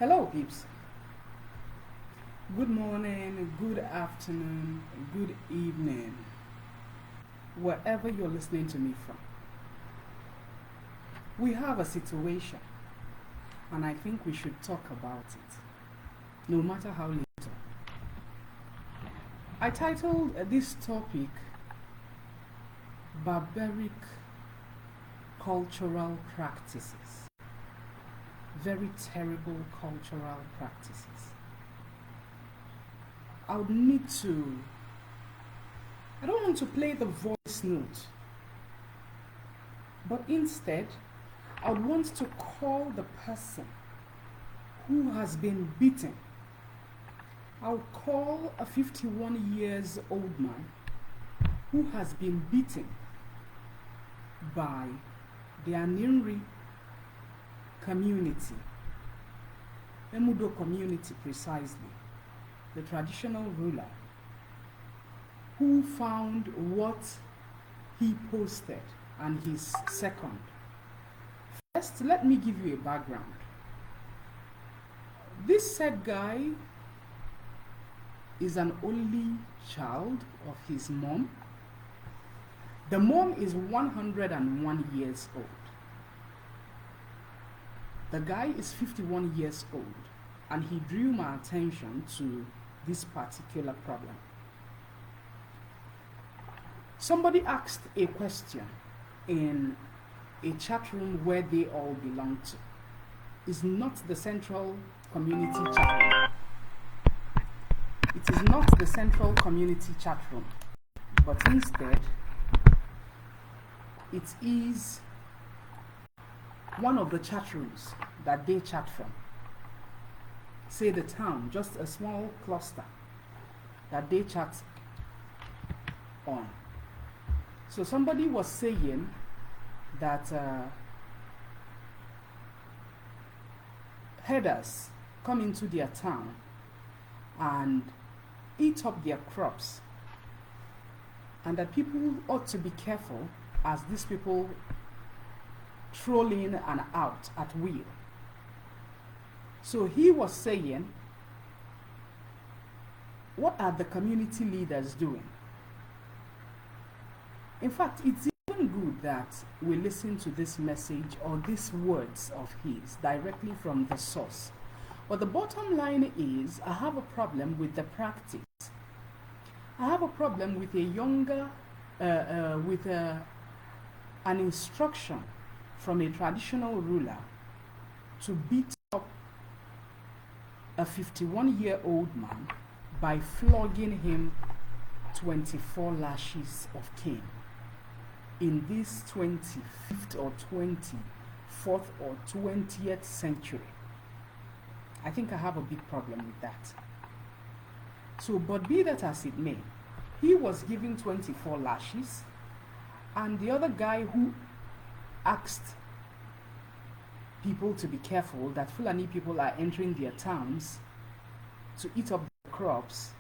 Hello, peeps. Good morning, good afternoon, good evening, wherever you're listening to me from. We have a situation, and I think we should talk about it, no matter how little. I titled this topic Barbaric Cultural Practices. Very terrible cultural practices. I don't want to play the voice note, but instead, I would want to call the person who has been beaten. I would call a 51 years old man who has been beaten by the Aninri community, Emudo community precisely, the traditional ruler, who found what he posted and his second. First, let me give you a background. This said guy is an only child of his mom. The mom is 101 years old. The guy is 51 years old, and he drew my attention to this particular problem. Somebody asked a question in a chat room where they all belong to. It's not the central community chat room. It is not the central community chat room, but instead, it is one of the chat rooms that they chat from. Say the town, just a small cluster that they chat on. So somebody was saying that herders come into their town and eat up their crops, and that people ought to be careful as these people troll in and out at will. So he was saying, what are the community leaders doing? In fact, it's even good that we listen to this message or these words of his directly from the source. But the bottom line is, I have a problem with the practice. I have a problem with an instruction from a traditional ruler to beat up a 51-year-old man by flogging him 24 lashes of cane in this 25th or 24th or 20th century. I think I have a big problem with that. So, but be that as it may, he was given 24 lashes, and the other guy who asked people to be careful that Fulani people are entering their towns to eat up their crops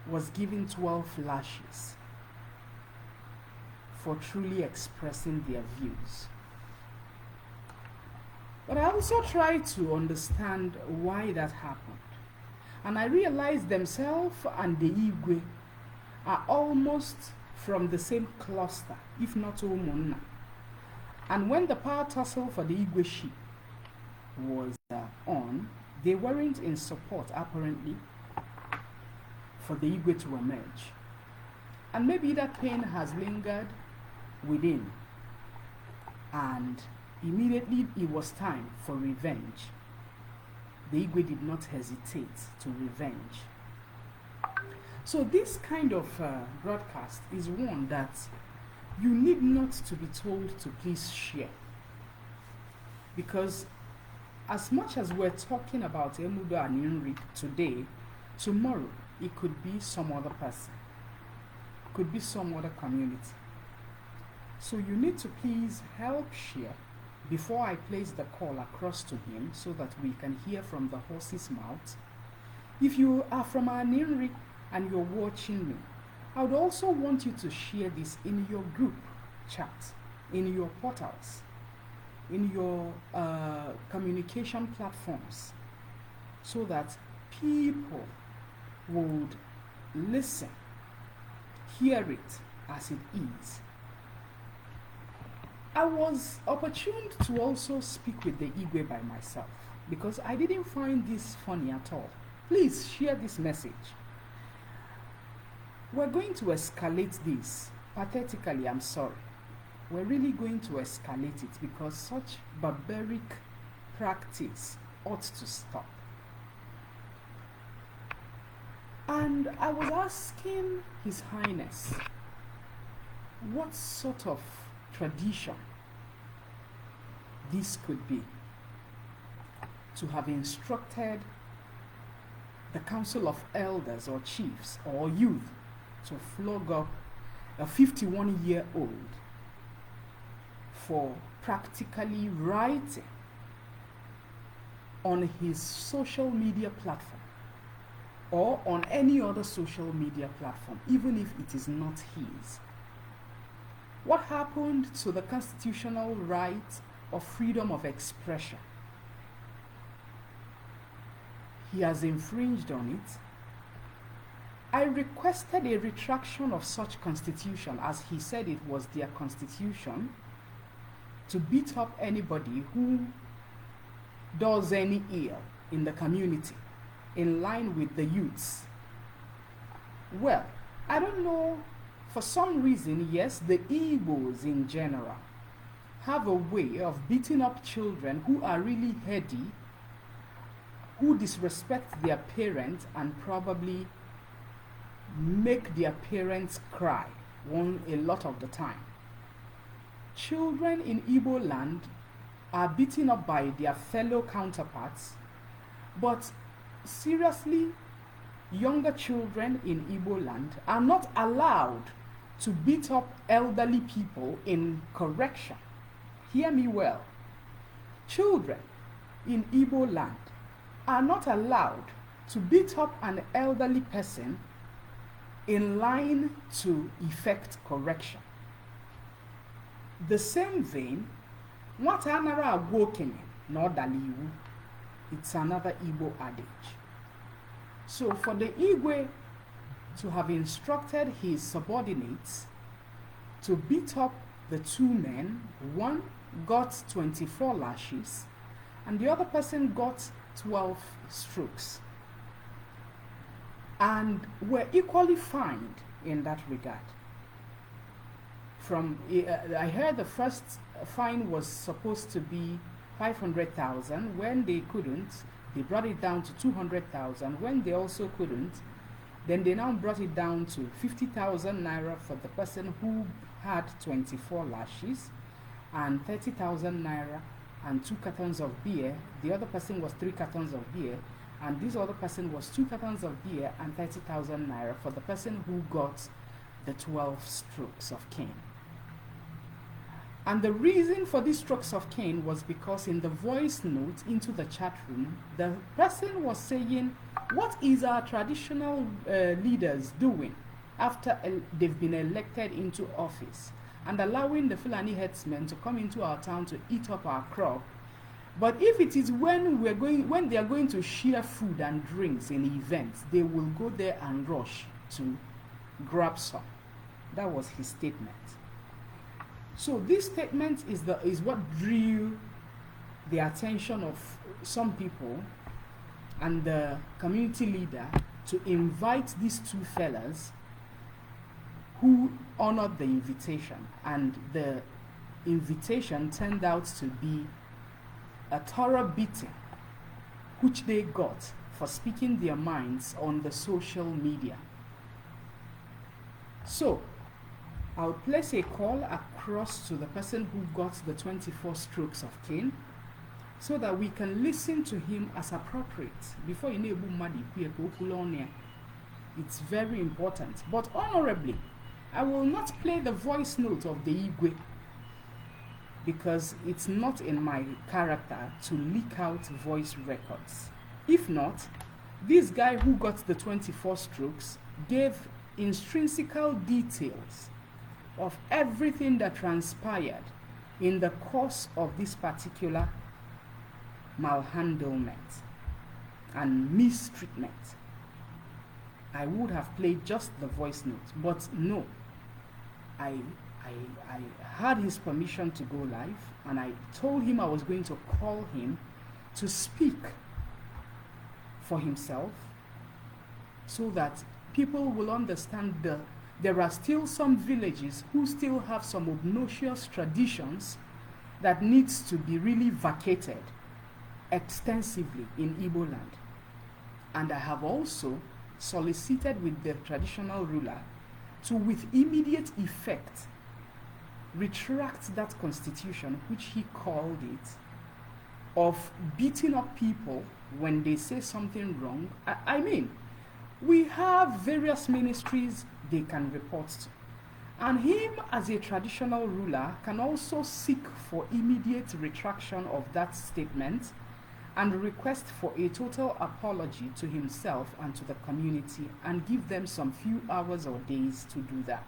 was given 12 lashes for truly expressing their views. But I also tried to understand why that happened, and I realized themselves and the Igwe are almost from the same cluster, if not Omonna. And when the power tussle for the Igwe sheep was on, they weren't in support, apparently, for the Igwe to emerge. And maybe that pain has lingered within, and immediately it was time for revenge. The Igwe did not hesitate to revenge. So this kind of broadcast is one that you need not to be told to please share. Because as much as we're talking about Emudo Aninri today, tomorrow it could be some other person, could be some other community. So you need to please help share before I place the call across to him so that we can hear from the horse's mouth. If you are from Aninri and you're watching me, I would also want you to share this in your group chat, in your portals, in your communication platforms, so that people would listen, hear it as it is. I was opportuned to also speak with the Igwe by myself because I didn't find this funny at all. Please share this message. We're going to escalate this. Pathetically, I'm sorry. We're really going to escalate it because such barbaric practice ought to stop. And I was asking His Highness what sort of tradition this could be, to have instructed the council of elders or chiefs or youth to flog up a 51-year-old for practically writing on his social media platform or on any other social media platform, even if it is not his. What happened to the constitutional right of freedom of expression? He has infringed on it. I requested a retraction of such constitution, as he said it was their constitution, to beat up anybody who does any ill in the community, in line with the youths. Well, I don't know, for some reason, yes, the Igbos in general have a way of beating up children who are really heady, who disrespect their parents and probably make their parents cry a lot of the time. Children in Igbo land are beaten up by their fellow counterparts, but seriously, younger children in Igbo land are not allowed to beat up elderly people in correction. Hear me well. Children in Igbo land are not allowed to beat up an elderly person in line to effect correction. The same vein, nwata anara agwa okenye na ọdala iwu. It's another Igbo adage. So for the Igwe to have instructed his subordinates to beat up the two men, one got 24 lashes and the other person got 12 strokes, and were equally fined in that regard. I heard the first fine was supposed to be 500,000. When they couldn't, they brought it down to 200,000. When they also couldn't, then they now brought it down to 50,000 naira for the person who had 24 lashes, and 30,000 naira and 2 cartons of beer. The other person was 3 cartons of beer, and this other person was 2 cartons of beer and 30,000 naira for the person who got the 12 strokes of cane. And the reason for these strokes of cane was because in the voice note into the chat room, the person was saying, what is our traditional leaders doing after they've been elected into office, and allowing the Fulani headsmen to come into our town to eat up our crop? But if it is when they are going to share food and drinks in events, they will go there and rush to grab some. That was his statement. So this statement is what drew the attention of some people and the community leader to invite these two fellas who honored the invitation, and the invitation turned out to be a thorough beating, which they got for speaking their minds on the social media. So I'll place a call across to the person who got the 24 strokes of cane, so that we can listen to him as appropriate before you know. It's very important. But honorably, I will not play the voice note of the Igwe, because it's not in my character to leak out voice records. If not, this guy who got the 24 strokes gave intrinsical details of everything that transpired in the course of this particular malhandlement. and mistreatment, I would have played just the voice note. But no, I had his permission to go live, and I told him I was going to call him to speak for himself, so that people will understand there are still some villages who still have some obnoxious traditions that needs to be really vacated extensively in Igbo land. And I have also solicited with the traditional ruler to, with immediate effect, retract that constitution, which he called it, of beating up people when they say something wrong. I mean, we have various ministries they can report to. And him, as a traditional ruler, can also seek for immediate retraction of that statement and request for a total apology to himself and to the community, and give them some few hours or days to do that,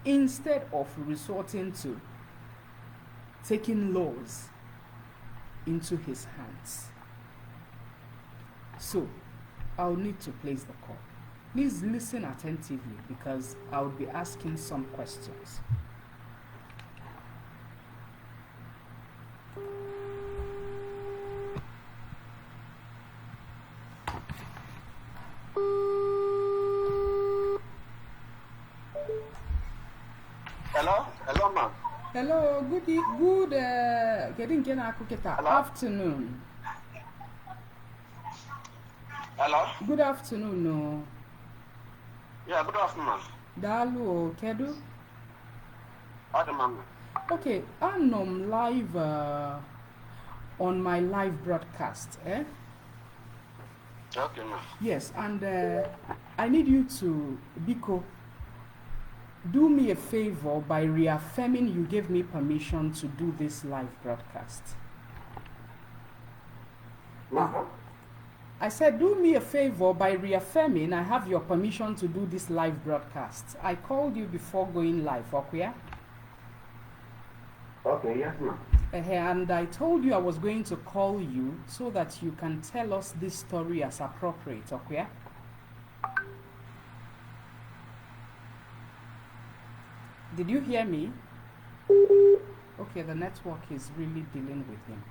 instead of resorting to taking laws into his hands. So, I'll need to place the call. Please listen attentively, because I'll be asking some questions. Hello, ma'am. Hello, afternoon. Hello? Good afternoon, no. Yeah, good afternoon. Dalu, Kedu? Ma'am. Okay, I'm live on my live broadcast, eh? Okay, ma'am. Yes, and I need you to, Biko, do me a favor by reaffirming you gave me permission to do this live broadcast. Ma'am? I said, do me a favor by reaffirming I have your permission to do this live broadcast. I called you before going live, okay? Okay, yes, ma'am. And I told you I was going to call you so that you can tell us this story as appropriate, okay? Did you hear me? Okay, the network is really dealing with him.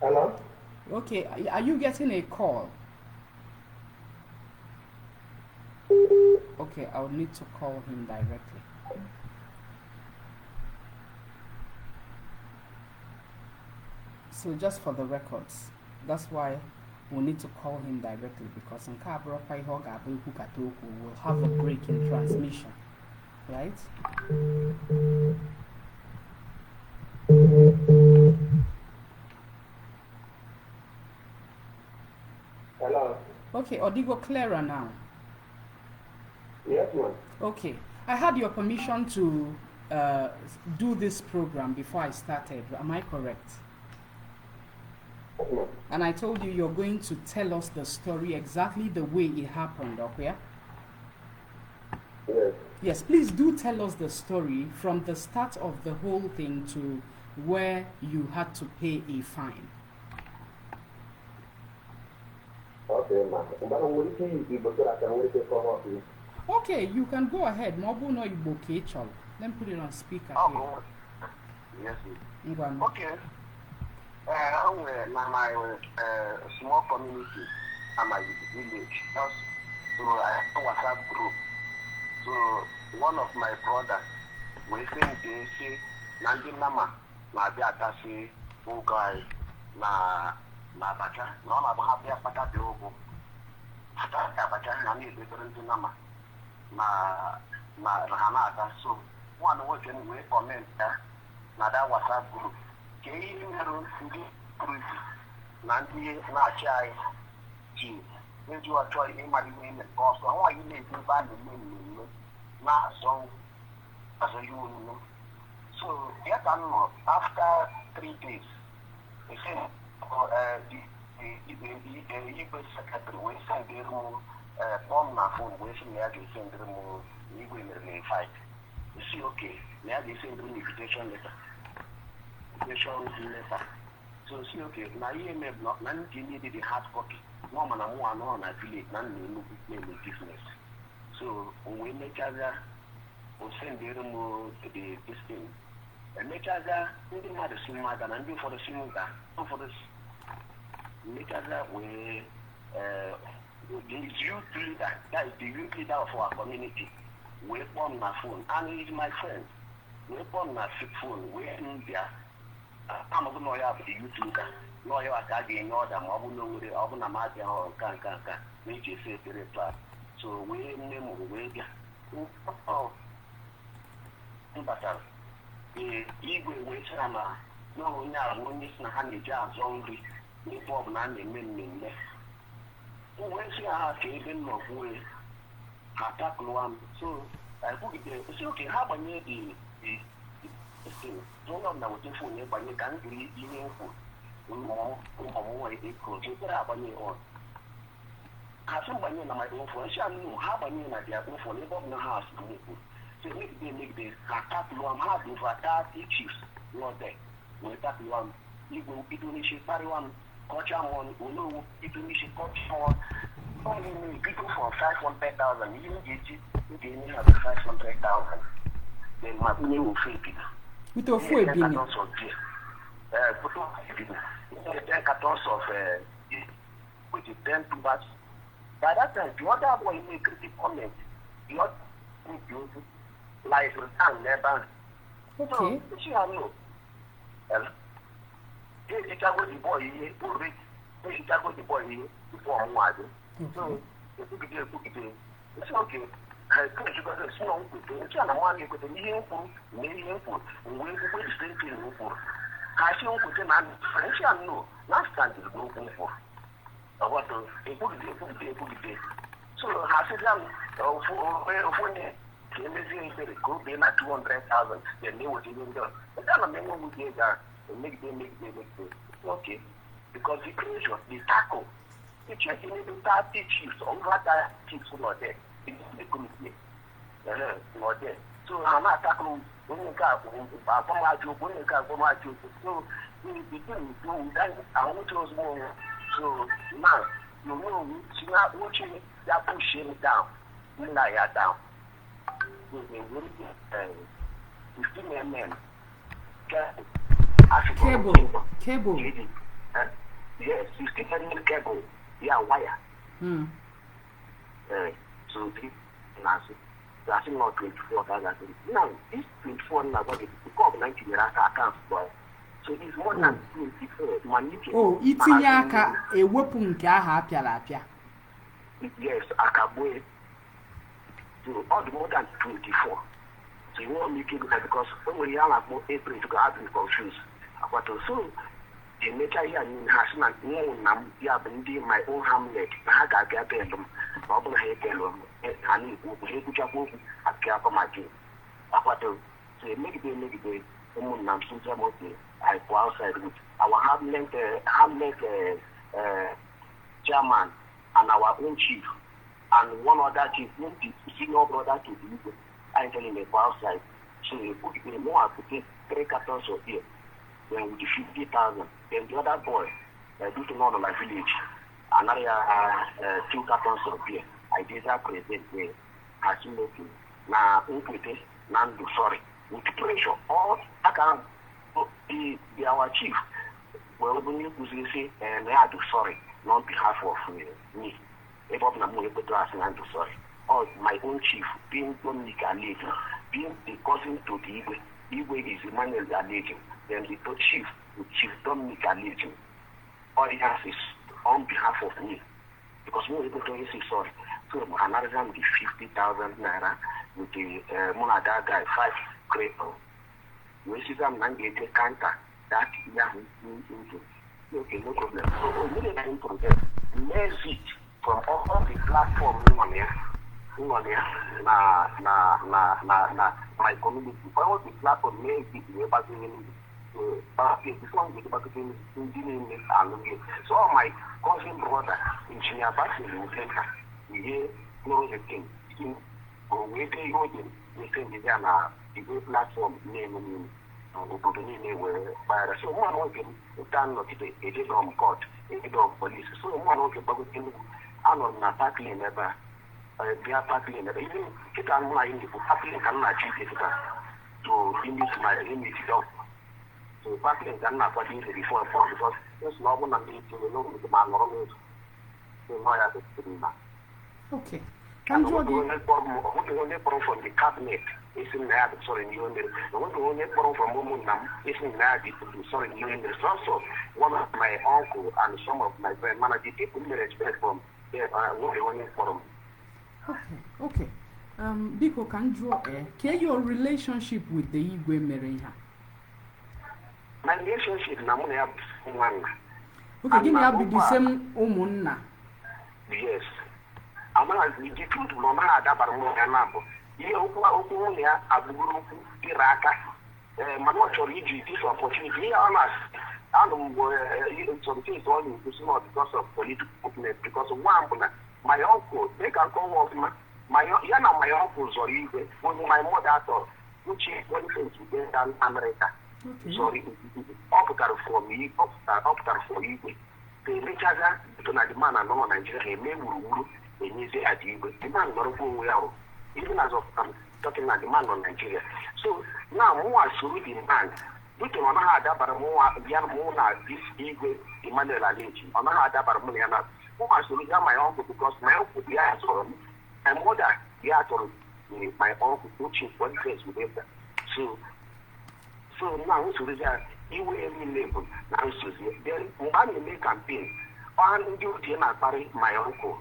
Hello? Okay, are you getting a call? Okay, I'll need to call him directly. So just for the records, that's why we'll need to call him directly, because in we'll have a break in transmission, right? Hello? Okay, Odigo clearer now. Yes, ma'am. Okay, I had your permission to do this program before I started. Am I correct? Yes, ma'am. And I told you you're going to tell us the story exactly the way it happened, okay? Yes. Yes, please do tell us the story from the start of the whole thing to where you had to pay a fine. Okay, ma'am. Okay, you can go ahead. Mobu no Iboke chol. Let me put it on speaker here. Yes, Ngwanu. okay. My small community and my village, just so I have a WhatsApp group. So one of my brothers, we think they say, Nandi Nama, na be atasi ugai na bacha, no na ba be apata de ogo. Ata bacha na ni be to nama. Na hana ata, so one we can we comment na that WhatsApp group. Ke yi ngaro ndi group na ndi na chai ji. Nju wa choi e mari ni because why you need to buy the na song as a you know. So yet after 3 days, they said the Igbo secretary we send them bomb na phone we send them Igbo fight. You see, okay, now they send them invitation letter. So see, okay, now you may not need the hard copy. no man and one on a village, none in business. So we make other, we send the remote to the distance. And make other, we didn't have the same mother and do for the same guy, for this. Make other way, the youth leader, that is the youth leader of our community. We upon my phone, and he's my friend. We upon my phone, we're in there. I'm a lawyer of the youth leader. Lawyer at again, or the Mabuno, the Obnamatia or Kanka, which is a very class. So we name we oh, but the evil which I'm no, now, when it's not handy jobs only, we form an men. When she has taken of way, attack one. So I put it there. It's okay, how about the thing? Don't know what you phone, but you can't do it in more equal. You put up on your own. Have somebody in my own phone. She knew how about me at their own phone, above the house. So make this attack one, how do attack issues? Not there. We attack one, you will be doing she carry one. Culture one, we know people need to culture only people for 500,000. You didn't have 500,000. Then my name will fail people. With a full billion. Put 10 cartons of which is 10 to batch. By that time, the other boy make critical comment. The other like return never. Okay. So, she have no. If I go the boy here, or read, if I go the boy here, before I'm wide. So, it's okay. I think you got a small good. It's not one you could be here for, maybe for, and we will stay in for. I see what you man, French, I know, last time is broken for. I want to put it. So, I said, for me, they could be not 200,000, then they would even do. But then a man would get that. Make them. Okay. Because the pressure, the tackle, the checking the 30 chiefs, over that chiefs not there. It's the committee. Not there. So I'm not tackling when you got from my job, when you got from my job. So we begin to that. I want to more. So now, you know, she's not watching that pushing down. When I are down. We men. Cable. Yes, 16 cable. Yeah, wire. So that's not 24,000. Now, this 24 now, what is the call 90 accounts, boy. So it's more than 24. Oh, it's in Yaka, a weapon Gaha. Yes, Akaboy. So all the more than 24. So you won't make it because when we are more April to have been confused. But also, the nature here has not known my own hamlet. I got a bedroom, Robin Hagelum, and we could have moved at Capamaji. But so make the woman I go outside with our hamlet chairman and our own chief and one other chief, senior brother to the I tell him go outside. So you put it more to take 3 cartons of beer. Then with the 50,000. Then the other boy, due to not on my village, another 2 cartons of beer. I did that present there. As you know, now, Nandu, sorry. With pressure, all I can be our chief. Well, when you say, and I do sorry, on behalf of me. About Namu, but Nandu, sorry. Or my own chief, being Dominic Alleging, being the cousin to the Igwe. Igwe is Emmanuel Alleging. Then the chief, Chief Dominic Alleging. All he has is on behalf of me. Because we able to say sorry. So another than the 50,000 naira with the Monada guy, 5 crepes. We see them and get a counter that into. Okay, no problem. So we need to improve it from all the platforms on here. My community. All the platform may be able to so my cousin brother in Chinyabasi in Center, he knows the thing. We say the platform name obodo niile were gbara. So nwa nwoke m ụta nọgide ejego m court, ejego m polisi. So nwa nwoke gbagote Enugu, anọ m na Parkland ebe a, bịa Parkland ebe even kịta m na anyị bụ Parkland ka m na-achị ike kịta to finish my limit job. So Parkland ka m na-akwado ihe before because esi na ọ bụ na ndị itinye n'obodo ma nọrọ n'otu. So nọ ya dịtiri na. Okay. And what do you only borrow from the cabinet? It's in there, sorry, you and what do you only borrow from Mumunam? It's in there, sorry, you and also one of my uncle and some of my friends, manager people may expect from what they only borrow. Okay. Biko, can you your relationship with the Igwe Mereha? My relationship, Namuna, one. Okay, give me up with the same Umunna. Yes. Amana the truth no na ada bar mo na bo ihe okwu ya abuguru iraka mano chori iji this opportunity here on us and some things all in because of political movement because one my uncle they can come off my uncle sorry when my mother thought which is one thing to get in America. Sorry optar for me the richer to na the man and no Nigeria me wuru enyeze adigwe the man nọrọ onwe ya even as of talking about the man on Nigeria. So now more suru the man duto na ha adabara more bia more na this igwe Emmanuel Alechi ona ha adabara more ya na more suru ya my uncle because my uncle bia soro my mother bia soro my uncle which is one face with him. So now suru ya iwe any level now suru then mba me campaign on ndị otie na akparị my uncle.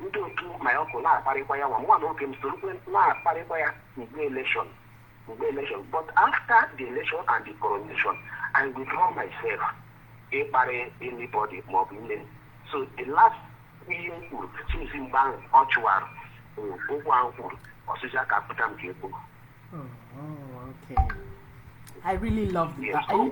Ndị otu my uncle na-akparịkwa ya nwa nwoke m soro na-akparịkwa ya mgbe election. But after the election and the coronation, I withdraw myself ịkparị anybody ma ọ bụ nne. So the last ihe m kwuru since mgbe ahụ ọ chụwara ụgwọ ahụ kwuru ọsịsa ka apụta m ga-ekwu. Okay. I really love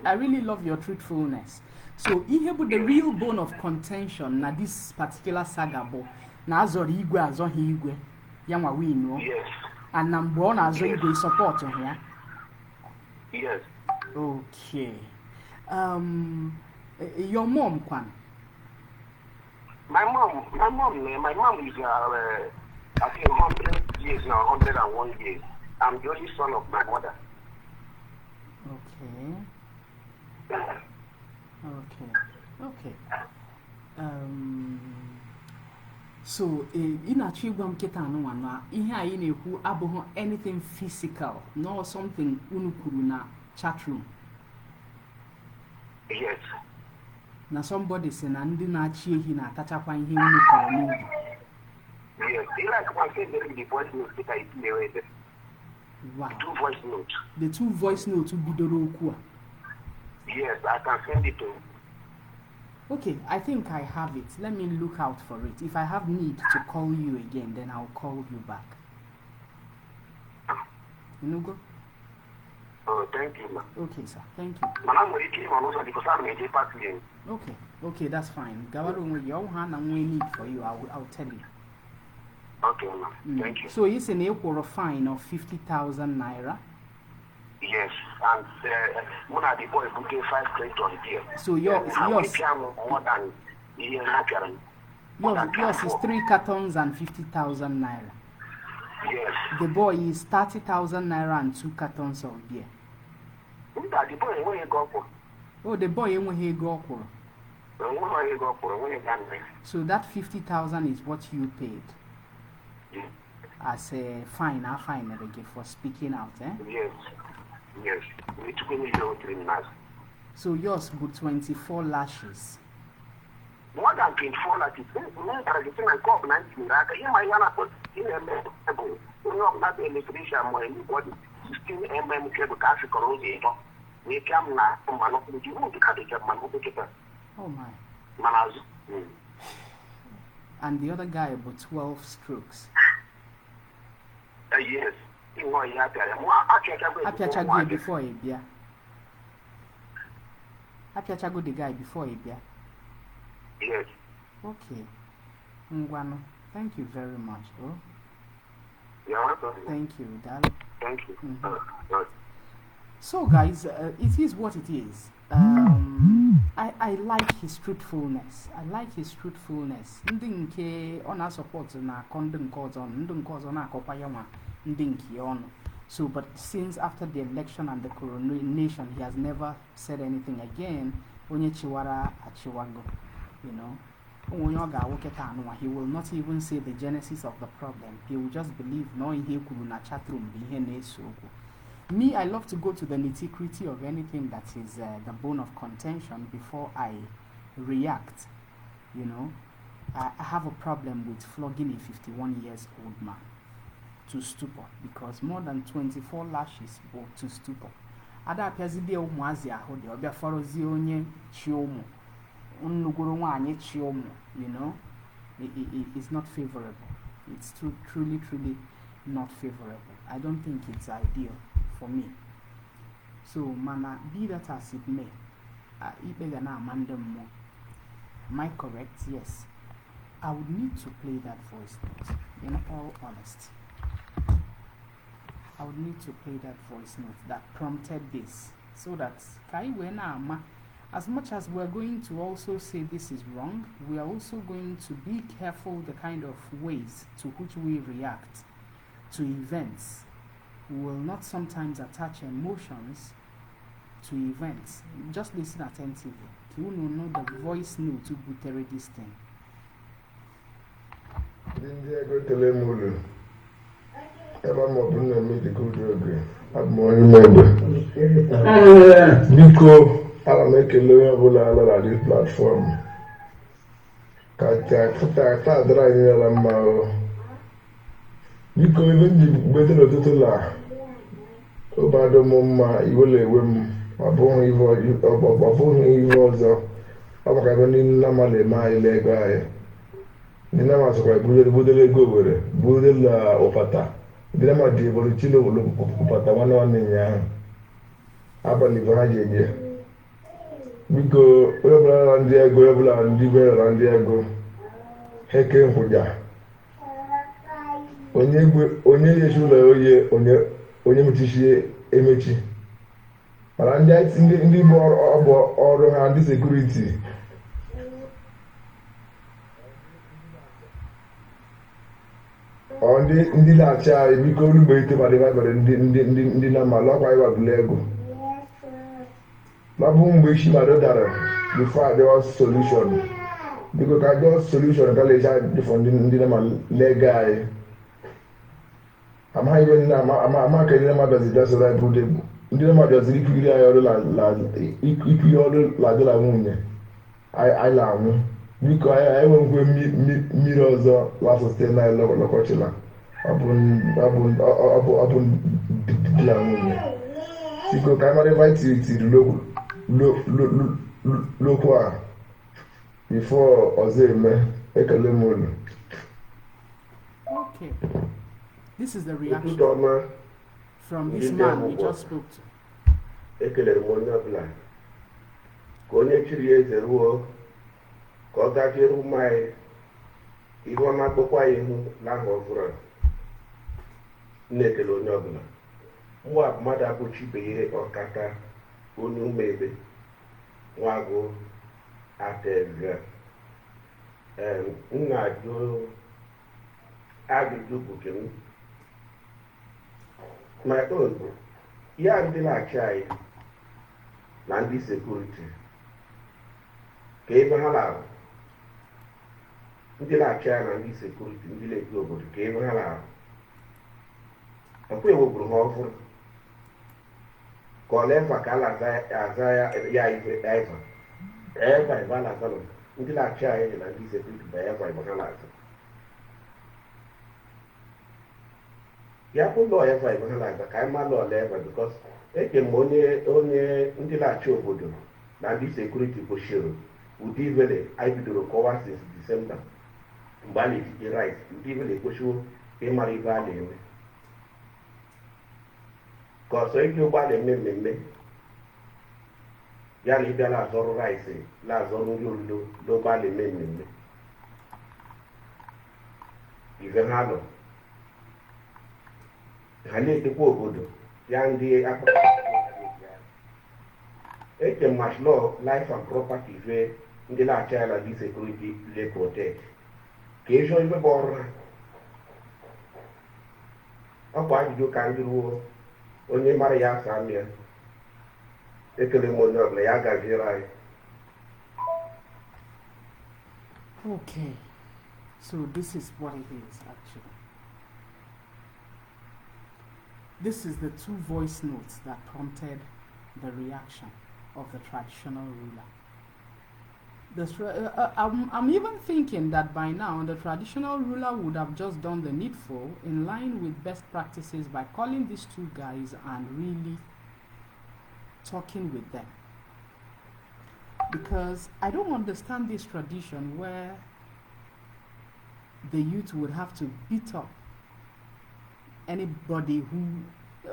I really love your truthfulness. So ihe bụ the real bone of contention na this particular saga bụ na azọrọ igwe azọghị igwe ya nwa win. Yes. And na mgbe ọ na-azọ igwe support ya. Yes. Okay. Your mom kwan? My mom is I think 100 years now, 101 years. I'm the only son of my mother. Okay. So na-achọ ịgwa m kịta anụnwa na ihe anyị na-ekwu abụghị anything physical nor something unu kwuru na chat room. Yes. Na somebody say na ndị na-achị ehi na-atachakwa ihe unu kọrọ n'ubi. Yes. Like I said, the voice note that I narrated. Wow. The two voice notes bidoro okwu a. Yes, I can send it to you. Okay, I think I have it. Let me look out for it. If I have need to call you again, then I'll call you back. Enugu? Oh, thank you, ma. Okay, sir. Thank you. Okay, that's fine. Gawaro need for you. I'll tell you. Okay, ma. Thank you. So it's an equal fine of 50,000 naira. Yes, and one of the boys who gave 5 credit on here. So yours is 3 cartons and 50,000 naira. Yes. The boy is 30,000 naira and 2 cartons of beer. The boy where you go for? Oh, the boy where he go for? So that 50,000 is what you paid. Yes. As a fine, for speaking out, eh? Yes. We took me to 3 months. So yours with 24 lashes. More than 24 lashes. I called 19. I put in a medical. Not the electrician or anybody. 16 mm cable cash corrosion. We come now from Manopo. You want to cut it up, Manopo. Oh my. Manaz. And the other guy about 12 strokes. Yes. Apiachago before he bia. Apiachago the guy before he bia. Yes. Okay. Ngwano. Thank you very much, bro. You're welcome. Thank you, darling. Thank you. So, guys, it is what it is. I like his truthfulness. I like his truthfulness. Ndị nke ọ na-support na-akọ ndị nke ọzọ ndị nke ọzọ na-akọkwa ya nwa ndị nke ọnụ. So, but since after the election and the coronation, he has never said anything again. Onye chiwara achiwago, you know. He will not even say the genesis of the problem. He will just believe no ihe kwuru na chatroom bụ ihe na-eso okwu. Me, I love to go to the nitty-gritty of anything that is the bone of contention before I react. You know, I have a problem with flogging a 51 years old man to stupor because more than 24 lashes were to stupor. Ada apịazide ụmụazị ahụ dị ọbịa fọrọzie onye chi ụmụ nnugoro nwaanyị chi ụmụ, you know, it's not favorable. It's truly not favorable. I don't think it's ideal for me. So, mana, be that as it may, am I correct? Yes. I would need to play that voice note, in all honesty. I would need to play that voice note that prompted this, so that as much as we're going to also say this is wrong, we are also going to be careful the kind of ways to which we react to events. We will not sometimes attach emotions to events. Just listen attentively. You know the voice note to butere this thing. Biko ala m ekele onye ọbụla ala na this platform ka taa dịrị anyị nyela mma o. Biko ebe m ji gbete n'ụtụtụ la obodo m mma iwele ewe m ọ bụghị ihe ọzọ ọ maka ebe ndị nna mmadụ eme anyị le ego anyị ndị nna mmadụ sọkwara budere ego were budela ụpata ndị nna mmadụ ji eboro chile ụpata nwanne ụnyaahụ abalị bụ ha ji eje. Biko onye ọbụla na ndị ego onye ọbụla ndị bere na ndị ego heke nkwụja onye yechi ụlọ oye onye mechichie emechi mana ndị bụ ọrụ ha ndị sekuriti ndị na-achị anyị biko orugbo ite ma dịbabere ndị na mmalụ ọkwa ịwabụla ego Mabu mgbe isi mmadụ dara before I do solution. Because I do solution ka leja different ndị na ma lega anyị. Ama ibe ama ka ndị na ma dozi just like bude. Ndị na ma dozi ikiri anyị ọrụ la dola nwunye. Anyị la anwụ. Biko anyị nwekwe mmiri ọzọ la sustain na lọkọchịla. Ọ bụ di na nwunye. Biko ka anyị mara ebe anyị tiri lokwa before Ozeme Ekelemolu. Okay. This is the reaction from this man we just spoke to. Ekelemolu bla. Konye chiri eze ruo ka ọ gajeru mai ihe ọma kpọkwa ihu na ngọvụrụ na-ekele onye ọbụla. Mwa mmadụ abụchibeghị ọkata onye umebe nwago atega ngajụ ajụjụ bụ ke m my own ya ndị na-achị anyị na ndị sekuriti ka ebe ha na-arụ ndị na-achị anyị na ndị sekuriti ndị na-eji obodo ka ebe ha na-arụ ọkwa eweburu ha ọfụrụ Kolefa kala azaya ya eva la zalo ndi la cha ye na ndi security ba eva ibakala aza ya ko lo eva ibakala aza kai ma lo eva because eke onye ndi la cha obodo na ndi security ko shiro udi vele ai bidoro kowa since December mbali ti right udi vele ko sho e mari vale we Because if you buy the mmemme ya na ịbịa na-azọrụ rice na-azọrụ nri olilo n'ụba na-eme mmemme ive ha nọ ha na-edekwa obodo ya ndị akpọrọ much law, life and property where ndị na-achọ ya na dị security le protect ka ezo ibe bụ ọrụ ha ọkwa ajụjụ ka ndị ruo onye mara ya asa amịa ekele m onye ọbụla ya gaziere anyị. Okay, so this is what it is actually. This is the 2 voice notes that prompted the reaction of the traditional ruler. I'm even thinking that by now the traditional ruler would have just done the needful in line with best practices by calling these 2 guys and really talking with them. Because I don't understand this tradition where the youth would have to beat up anybody who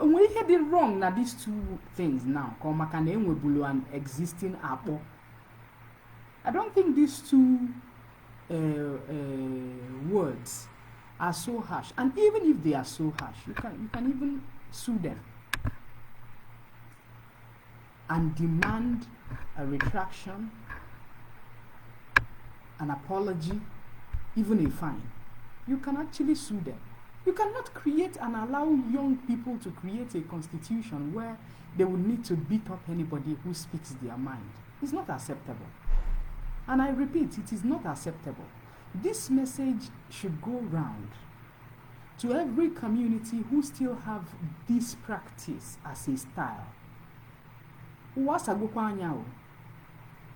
we had it wrong now these 2 things now and existing apple. I don't think these 2 words are so harsh, and even if they are so harsh, you can even sue them and demand a retraction, an apology, even a fine. You can actually sue them. You cannot create and allow young people to create a constitution where they would need to beat up anybody who speaks their mind. It's not acceptable. And I repeat, it is not acceptable. This message should go round to every community who still have this practice as a style.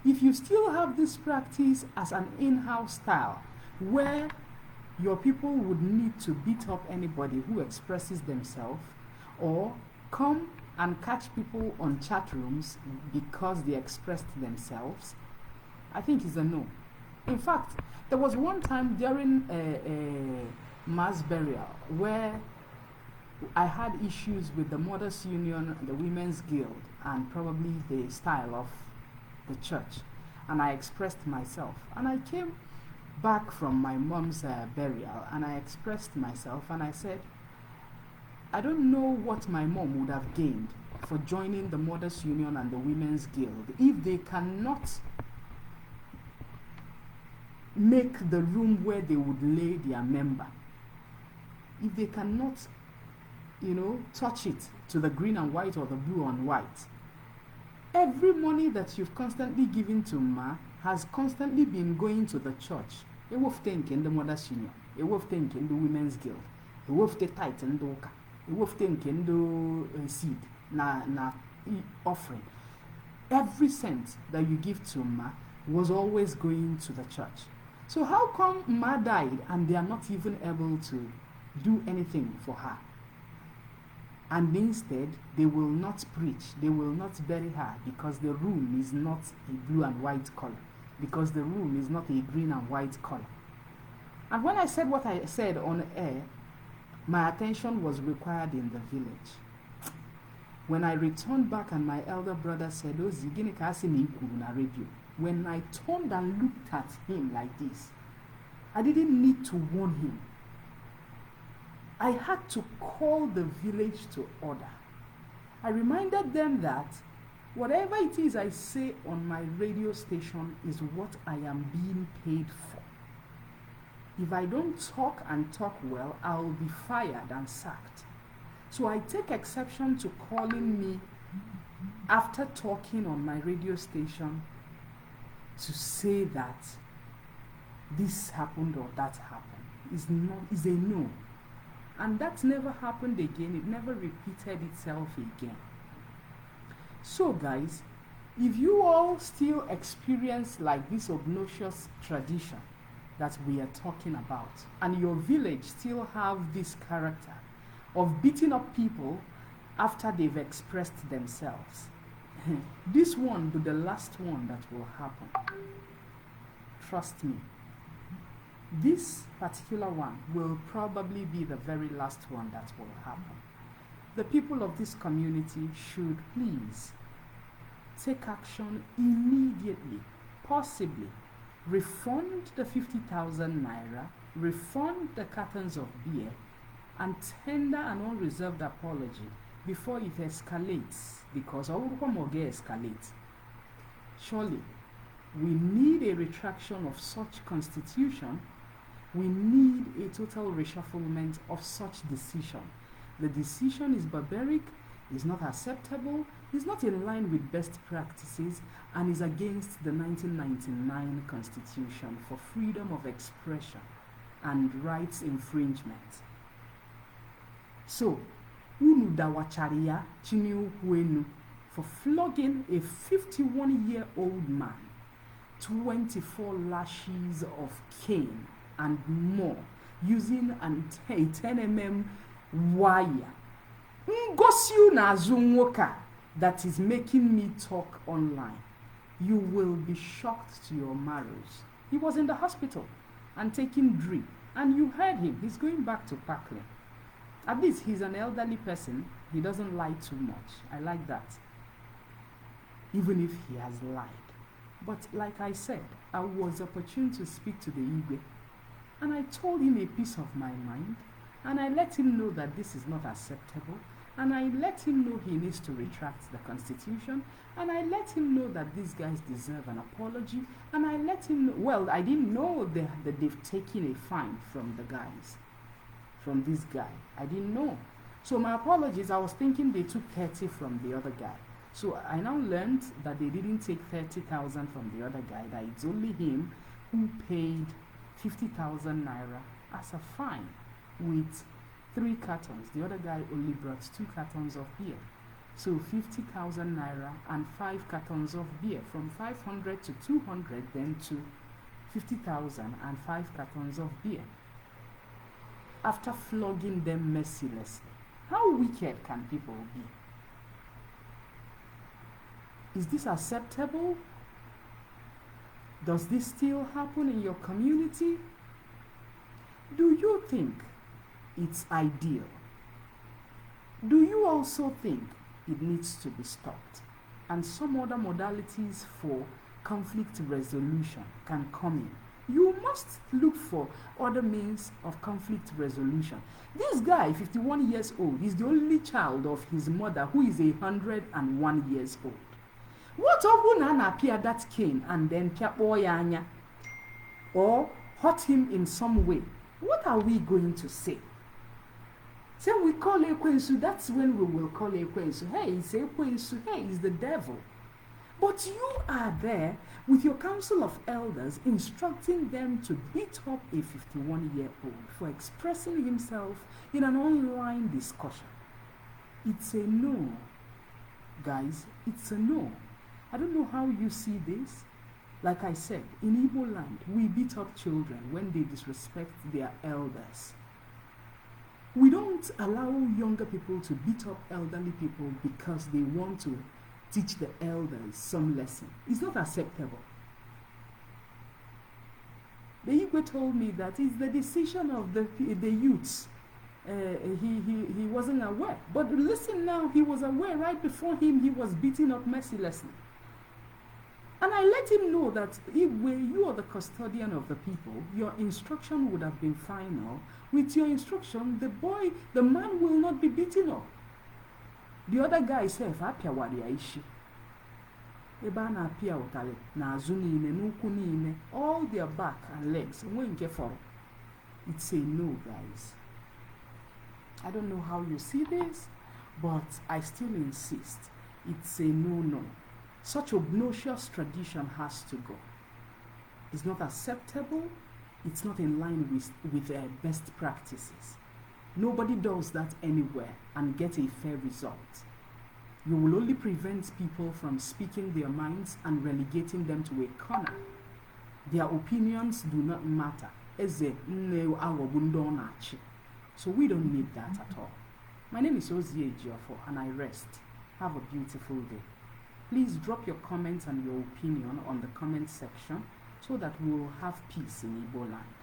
If you still have this practice as an in-house style where your people would need to beat up anybody who expresses themselves or come and catch people on chat rooms because they expressed themselves, I think it's a no. In fact, there was one time during a mass burial where I had issues with the Mothers Union, the Women's Guild, and probably the style of the church. And I expressed myself. And I came back from my mom's burial and I expressed myself and I said, I don't know what my mom would have gained for joining the Mothers Union and the Women's Guild if they cannot make the room where they would lay their member. If they cannot, touch it to the green and white or the blue and white. Every money that you've constantly given to Ma has constantly been going to the church. A wolf tank in the Mothers Union, a wolf tank in the Women's Guild, a wolf tank in the Oka, a wolf tank in the seed, na offering. Every cent that you give to Ma was always going to the church. So how come Ma died and they are not even able to do anything for her? And instead, they will not preach, they will not bury her because the room is not a blue and white color, because the room is not a green and white color. And when I said what I said on air, my attention was required in the village. When I returned back and my elder brother said, "Oh, zigini kasi ni ikuru na radio." When I turned and looked at him like this, I didn't need to warn him. I had to call the village to order. I reminded them that whatever it is I say on my radio station is what I am being paid for. If I don't talk and talk well, I'll be fired and sacked. So I take exception to calling me after talking on my radio station to say that this happened or that happened. Is a no. And that never happened again. It never repeated itself again. So guys, if you all still experience like this obnoxious tradition that we are talking about, and your village still have this character of beating up people after they've expressed themselves, this one will be the last one that will happen. Trust me. This particular one will probably be the very last one that will happen. The people of this community should please take action immediately, possibly refund the 50,000 naira, refund the cartons of beer, and tender an unreserved apology before it escalates, because Orukomoge escalates. Surely, we need a retraction of such constitution. We need a total reshufflement of such decision. The decision is barbaric, is not acceptable, is not in line with best practices, and is against the 1999 Constitution for freedom of expression and rights infringement. So, unu dawachara ya chini ukwu enu for flogging a 51-year-old man, 24 lashes of cane and more, using a 10 mm wire. Ngosi n'azụ nwoke that is making me talk online. You will be shocked to your marrows. He was in the hospital and taking drip, and you heard him. He's going back to Parkland. At least he's an elderly person. He doesn't lie too much. I like that. Even if he has lied. But like I said, I was opportune to speak to the Igwe, and I told him a piece of my mind, and I let him know that this is not acceptable, and I let him know he needs to retract the Constitution, and I let him know that these guys deserve an apology, and I let him know, well, I didn't know that they've taken a fine from the guys, from this guy. I didn't know. So my apologies, I was thinking they took 30 from the other guy. So I now learned that they didn't take 30,000 from the other guy, that it's only him who paid 50,000 naira as a fine with 3 cartons. The other guy only brought 2 cartons of beer. So 50,000 naira and 5 cartons of beer, from 500 to 200, then to 50,000 and 5 cartons of beer. After flogging them mercilessly. How wicked can people be? Is this acceptable? Does this still happen in your community? Do you think it's ideal? Do you also think it needs to be stopped? And some other modalities for conflict resolution can come in. You must look for other means of conflict resolution. This guy, 51 years old, is the only child of his mother, who is 101 years old. What of Nana appear that cane and then Piapoyanya or hurt him in some way? What are we going to say? Say we call Ekwensu, that's when we will call Ekwensu. Hey, it's Ekwensu, hey, it's the devil. But you are there with your council of elders instructing them to beat up a 51-year-old for expressing himself in an online discussion. It's a no, guys, it's a no. I don't know how you see this. Like I said, in Igbo land, we beat up children when they disrespect their elders. We don't allow younger people to beat up elderly people because they want to teach the elders some lesson. It's not acceptable. The Igwe told me that it's the decision of the youths. He wasn't aware. But listen now, he was aware. Right before him, he was beaten up mercilessly. And I let him know that if you are the custodian of the people, your instruction would have been final. With your instruction, the man will not be beaten up. The other guy said, "Apia wadi aishi. Eba na apia utale na azuni ine nuku ine, all their back and legs. It's a no, guys. I don't know how you see this, but I still insist. It's a no. Such obnoxious tradition has to go. It's not acceptable. It's not in line with best practices. Nobody does that anywhere and get a fair result. You will only prevent people from speaking their minds and relegating them to a corner. Their opinions do not matter. So we don't need that at all. My name is Ozie Ejiofo and I rest. Have a beautiful day. Please drop your comments and your opinion on the comment section so that we will have peace in Igbo land,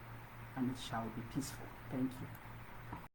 and it shall be peaceful. Thank you.